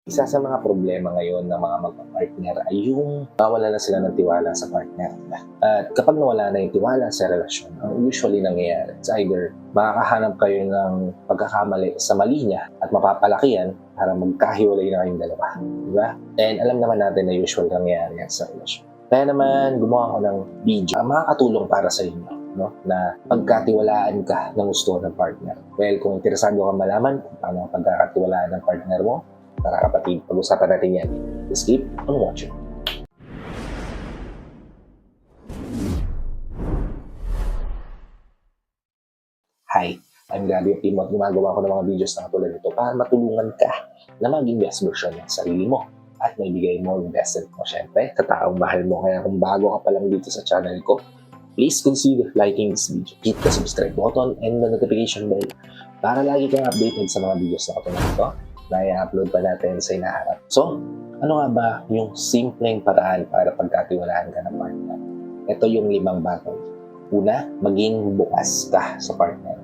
Isa sa mga problema ngayon ng mga magpa-partner ay yung nawala na sila ng tiwala sa partner nila. At kapag nawala na yung tiwala sa relasyon, ang usually nangyayari is either makakahanap kayo ng pagkakamali sa mali niya at mapapalaki yan para magkahiwalay na kayong dalawa. Diba? And alam naman natin na usual nangyayari yan sa relasyon. Kaya naman gumawa ko ng video makakatulong para sa inyo. No? Na pagkatiwalaan ka ng gusto ng partner. Well, kung interesado ka malaman kung paano pagkakatiwalaan ng partner mo, tara kapatid, pag-usapan natin yan. Just keep on watching. Hi, I'm Gabby Timo at gumagawa ko ng mga videos na katulad nito para matulungan ka na maging best version ng sarili mo at maibigay mo yung best self mo syempre sa taong mahal mo. Kaya kung bago ka pa lang dito sa channel ko, please consider liking this video. Hit the subscribe button and the notification bell para lagi kang updated sa mga videos na katulad nito na i-upload pa natin sa inaharap. So, ano nga ba yung simpleng paraan para pagkatiwalaan ka ng partner? Ito yung 5 bagay. Una, maging bukas ka sa partner.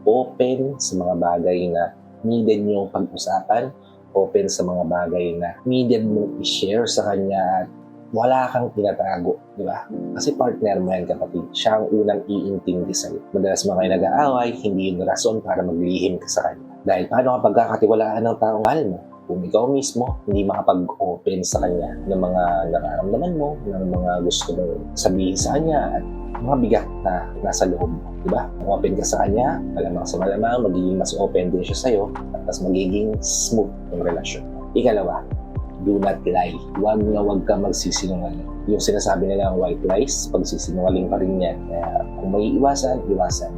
Open sa mga bagay na needed niyong pag-usapan. Open sa mga bagay na needed mong i-share sa kanya at wala kang tinatago, di ba? Kasi partner mo yan, kapatid. Siya ang unang iintindi sa'yo. Madalas mga kayo nag-aaway, hindi yun rason para maglihim ka sa kanya. Dahil paano ka pagkakatiwalaan ng taong mahal mo? Kung ikaw mismo hindi makapag-open sa kanya ng mga nararamdaman mo, ng mga gusto mo sabihin sa kanya at mga bigat na nasa loob mo, di ba? Kung open ka sa kanya, malamang sa malamang, magiging mas open din siya sa'yo at mas magiging smooth yung relasyon. Ikalawa, do not lie. Huwag ka magsisinungaling. Yung sinasabi nila ang white lies, pagsisinungaling pa rin yan. Kaya kung may iwasan.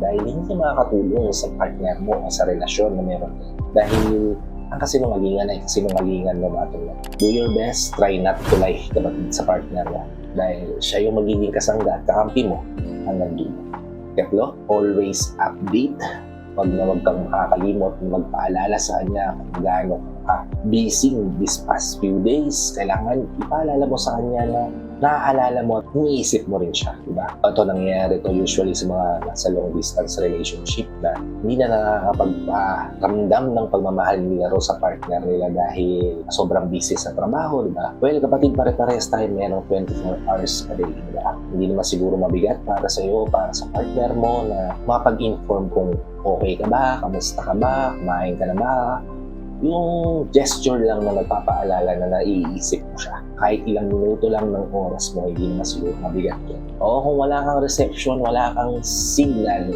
Dahil hindi makakatulong sa partner mo o sa relasyon na meron. Dahil ang kasinungalingan ay kasinungalingan no matter what. Do your best, try not to lie kapatid sa partner mo. Dahil siya yung magiging kasangga at kakampi mo hanggang dulo. Katlo, always update. Huwag kang makakalimot na magpaalala sa kanya kung gaano ka busy these past few days. Kailangan ipaalala mo sa kanya na naaalala mo at iniisip mo rin siya, diba? Ito nangyayari to usually sa mga nasa long distance relationship na hindi na nakakapagparamdam ng pagmamahal nila sa partner nila dahil sobrang busy sa trabaho, diba? Well, kapatid, pare-pares tayo merong 24 hours a day, diba? Hindi naman siguro mabigat para sa iyo, para sa partner mo na mapag-inform kung okay ka ba, kamusta ka ba, kumain ka na ba. Yung gesture lang na nagpapaalala na naiisip mo siya. Kahit ilang minuto lang ng oras mo, hindi naman siguro mabigat yun. O kung wala kang reception, wala kang signal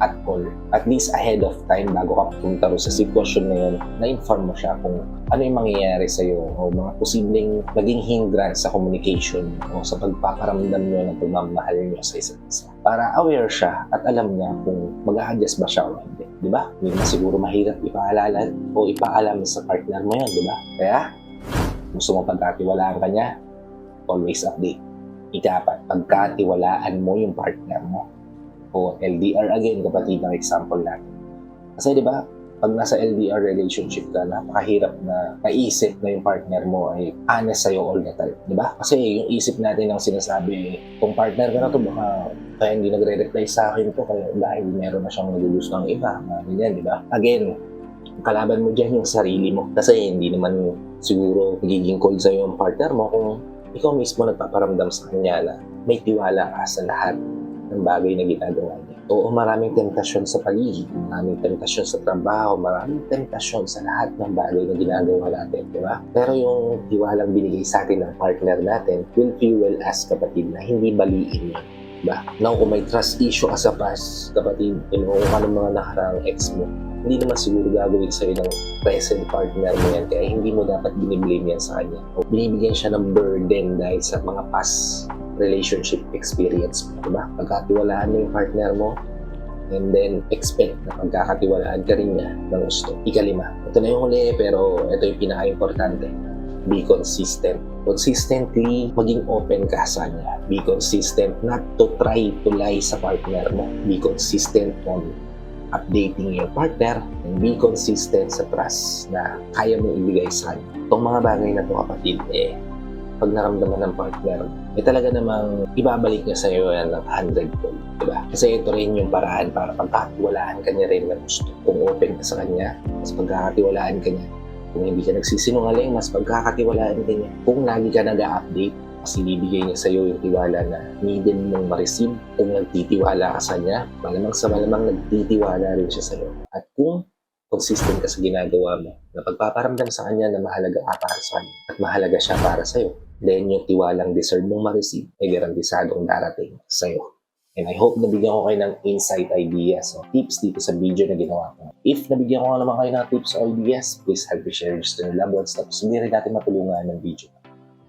at all, at least ahead of time bago ka pupunta sa sitwasyon na yun, na-inform mo siya kung ano yung mangyayari sa'yo o mga posibleng maging hindrance sa communication o sa pagpaparamdam nyo ng pagmamahal nyo sa isa't isa. Para aware siya at alam niya kung mag-a-adjust ba siya o hindi. Di ba? Hindi naman siguro mahirap ipaalala o ipaalam sa partner mo yun, di ba? Kaya, gusto mo pagkatiwalaan ka niya, always update. Ikapat, pagkatiwalaan mo yung partner mo. O LDR again, kapatid ng example natin. Kasi di ba, pag nasa LDR relationship ka, napakahirap na naisip na yung partner mo ay honest sa'yo all the time. Di ba? Kasi yung isip natin ang sinasabi, kung partner ka na to, baka kaya hindi nagre-reply sa akin to, kaya dahil meron na siyang nagugusto ng iba. Ganyan, di ba? Again, kalaban mo dyan yung sarili mo. Kasi hindi naman siguro magiging cold sa'yo yung partner mo kung ikaw mismo nagpaparamdam sa kanya na may tiwala ka sa lahat ng bagay na ginagawa niya. Oo, maraming temptasyon sa paligid, maraming temptasyon sa trabaho, maraming temptasyon sa lahat ng bagay na ginagawa natin, di ba? Pero yung tiwalang binigay sa atin ng partner natin will fuel us, kapatid, na hindi baliin yun. Diba? Now, kung may trust issue ka sa past, kapatid, kung ano mga nakaraang ex mo, hindi naman siguro gagawin sa'yo ng present partner mo yan, kaya hindi mo dapat biniblame yan sa kanya. O binibigyan siya ng burden dahil sa mga past relationship experience mo, diba? Pagkatiwalaan mo yung partner mo, and then expect na pagkakatiwalaan ka rin niya ng gusto. Ikalima, ito na yung huli, pero ito yung pinaka-importante. Be consistent. Consistently, maging open ka sa kanya. Be consistent not to try to lie sa partner mo. Be consistent on updating your partner and be consistent sa trust na kaya mong ibigay sa kanya. Itong mga bagay na ito, kapatid, pag naramdaman ng partner, talaga namang ibabalik niya sa iyo yan ng 100-fold, diba? Kasi ito rin yung paraan para pagkakatiwalaan ka niya rin na gusto. Kung open ka sa kanya, mas pagkakatiwalaan ka niya, Kung hindi ka nagsisinungaling, mas pagkakatiwalaan din niya. Kung lagi ka nag-update, mas ibibigay niya sa'yo yung tiwala na needed mong ma-receive. Kung nagtitiwala ka sa niya, malamang sa malamang nagtitiwala rin siya sa'yo. At kung consistent ka sa ginagawa mo, na pagpaparamdam sa kanya na mahalaga ka para sa kanya at mahalaga siya para sa'yo, then yung tiwalang deserve mong ma-receive ay garantisadong darating sa'yo. And I hope nabigyan ko kayo ng insight ideas o tips dito sa video na ginawa ko. If nabigyan ko naman kayo ng tips o ideas, please help me share this to your loved ones tapos hindi rin natin matulungan ng video.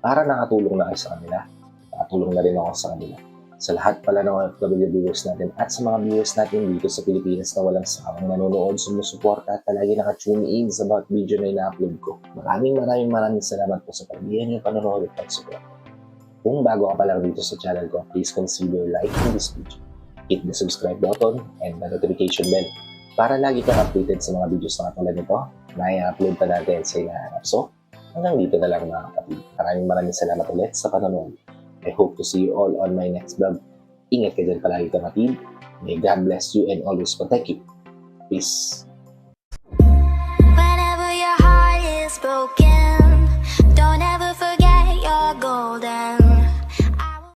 Para nakatulong na kayo sa kanila, nakatulong na rin ako sa kanila. Sa lahat pala ng OFW viewers natin at sa mga viewers natin dito sa Pilipinas na walang sawang nanonood, sumusuporta at palagi naka-tune in sa bawat video na ina-upload ko. Maraming salamat po sa pagbihan niyo panonood at pag-support. Kung bago ka pa lang dito sa channel ko, please consider liking this video. Hit the subscribe button and the notification bell para lagi kang updated sa mga videos na katulad nito na i-upload pa natin sa inahanap. So, hanggang dito na lang mga kapatid. Maraming salamat ulit sa panonood. I hope to see you all on my next vlog. Ingat ka dyan palagi kapatid. May God bless you and always protect you. Peace. Whenever your heart is broken.